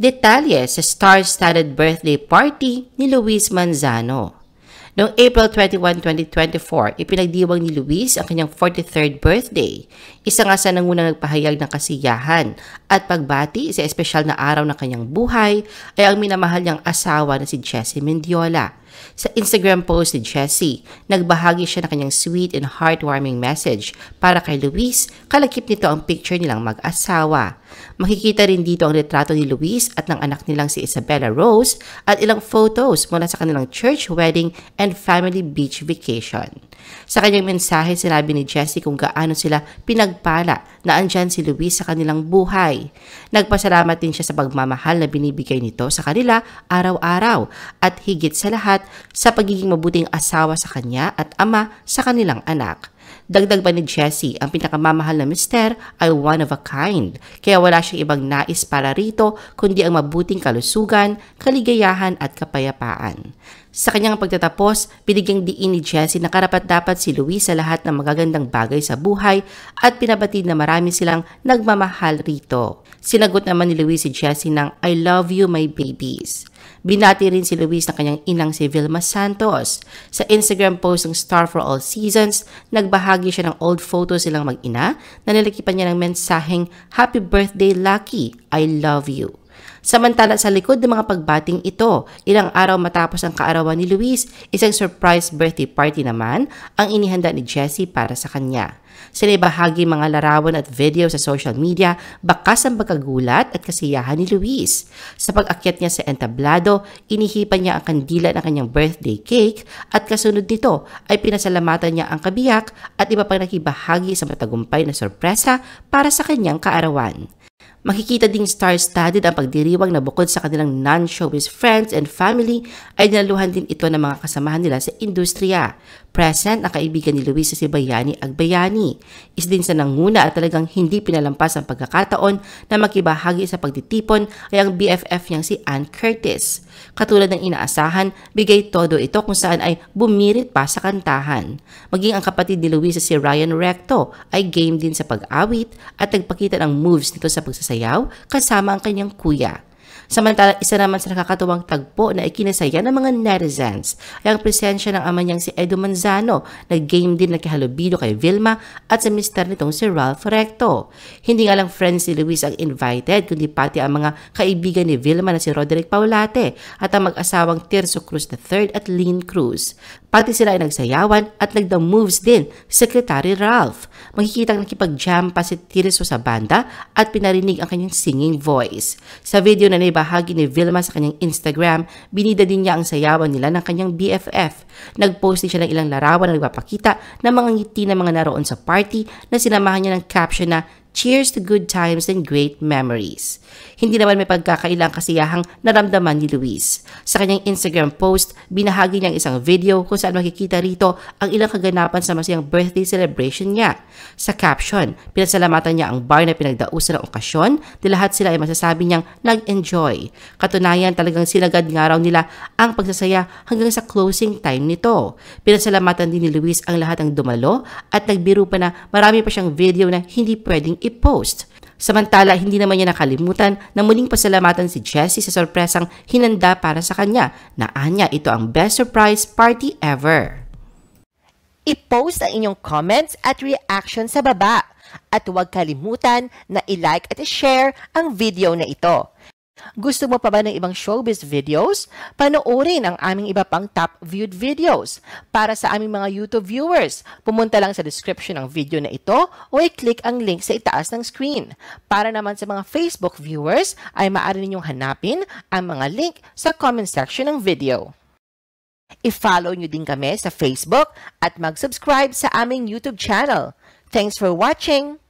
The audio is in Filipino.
Detalye sa star-studded birthday party ni Luis Manzano. Noong April 21, 2024, ipinagdiwang ni Luis ang kanyang 43rd birthday. Isa nga sa nangunang nagpahayag ng kasiyahan at pagbati sa espesyal na araw ng kanyang buhay ay ang minamahal niyang asawa na si Jessie Mendiola. Sa Instagram post ni Jessie, nagbahagi siya ng kanyang sweet and heartwarming message para kay Luis. Kalakip nito ang picture nilang mag-asawa. Makikita rin dito ang retrato ni Luis at ng anak nilang si Isabella Rose at ilang photos mula sa kanilang church wedding and family beach vacation. Sa kanyang mensahe, sinabi ni Jessie kung gaano sila pinagpala na andyan si Luis sa kanilang buhay. Nagpasalamat din siya sa pagmamahal na binibigay nito sa kanila araw-araw at higit sa lahat sa pagiging mabuting asawa sa kanya at ama sa kanilang anak. Dagdag pa ni Jessie, ang pinakamamahal na mister ay one of a kind, kaya wala siyang ibang nais para rito kundi ang mabuting kalusugan, kaligayahan at kapayapaan. Sa kanyang pagtatapos, binigyang diin ni Jessie na karapat-dapat si Luis sa lahat ng magagandang bagay sa buhay at pinabatid na marami silang nagmamahal rito. Sinagot naman ni Luis si Jessie ng I love you my babies. Binati rin si Luis ng kanyang inang si Vilma Santos. Sa Instagram post ng Star for All Seasons, nagbahagi siya ng old photos silang mag-ina na nalakipan niya ng mensaheng Happy Birthday Lucky, I love you. Samantala sa likod ng mga pagbating ito, ilang araw matapos ang kaarawan ni Luis, isang surprise birthday party naman ang inihanda ni Jessie para sa kanya. Sila ibahagi mga larawan at video sa social media, bakas ang pagkagulat at kasiyahan ni Luis. Sa pag-akyat niya sa entablado, inihipan niya ang kandila ng kanyang birthday cake at kasunod nito ay pinasalamatan niya ang kabiyak at iba pang nakibahagi sa matagumpay na sorpresa para sa kanyang kaarawan. Makikita ding star-studded ang pagdiriwang na bukod sa kanilang non-showbiz friends and family ay dinaluhan din ito ng mga kasamahan nila sa industriya. Present ang kaibigan ni Luis sa si Bayani Agbayani. Isa din sa nanguna at talagang hindi pinalampas ang pagkakataon na makibahagi sa pagtitipon ay ang BFF niyang si Ann Curtis. Katulad ng inaasahan, bigay todo ito kung saan ay bumirit pa sa kantahan. Maging ang kapatid ni Luis sa si Ryan Recto ay game din sa pag-awit at nagpakita ng moves nito sa pagsasayaw kasama ang kanyang kuya. Samantala, isa naman sa nakakatuwang tagpo na ikinasaya ng mga netizens ay ang presensya ng ama niyang si Edo Manzano na game din nagkahalubilo kay Vilma at sa mister nitong si Ralph Recto. Hindi nga lang friends si Luis ang invited kundi pati ang mga kaibigan ni Vilma na si Roderick Paulate at ang mag-asawang Tirso Cruz III at Lynn Cruz. Pati sila ay nagsayawan at nagda-moves din si Secretary Ralph. Makikita nakipag-jam pa si Tirso sa banda at pinarinig ang kanyang singing voice. Sa video na naibahagi ni Vilma sa kanyang Instagram, binida din niya ang sayawan nila ng kanyang BFF. Nag-post din siya ng ilang larawan na nagpapakita ng mga ngiti ng mga naroon sa party na sinamahan niya ng caption na Cheers to good times and great memories. Hindi naman may pagkakailang kasiyahang naramdaman ni Luis. Sa kanyang Instagram post, binahagi niya ang isang video kung saan makikita rito ang ilang kaganapan sa masayang birthday celebration niya. Sa caption, pinasalamatan niya ang bar na pinagdausan ng okasyon di lahat sila ay masasabi niyang nag-enjoy. Katunayan talagang sinagad nga raw nila ang pagsasaya hanggang sa closing time nito. Pinasalamatan din ni Luis ang lahat ng dumalo at nagbiro pa na marami pa siyang video na hindi pwedeng i-post. Samantala, hindi naman niya nakalimutan na muling pasalamatan si Jessie sa sorpresang hinanda para sa kanya na anya ito ang best surprise party ever. I-post ang inyong comments at reaction sa baba at huwag kalimutan na i-like at i-share ang video na ito. Gusto mo pa ba ng ibang showbiz videos? Panoorin ang aming iba pang top viewed videos. Para sa aming mga YouTube viewers, pumunta lang sa description ng video na ito o i-click ang link sa itaas ng screen. Para naman sa mga Facebook viewers, ay maaari ninyong hanapin ang mga link sa comment section ng video. I-follow nyo din kami sa Facebook at mag-subscribe sa aming YouTube channel. Thanks for watching!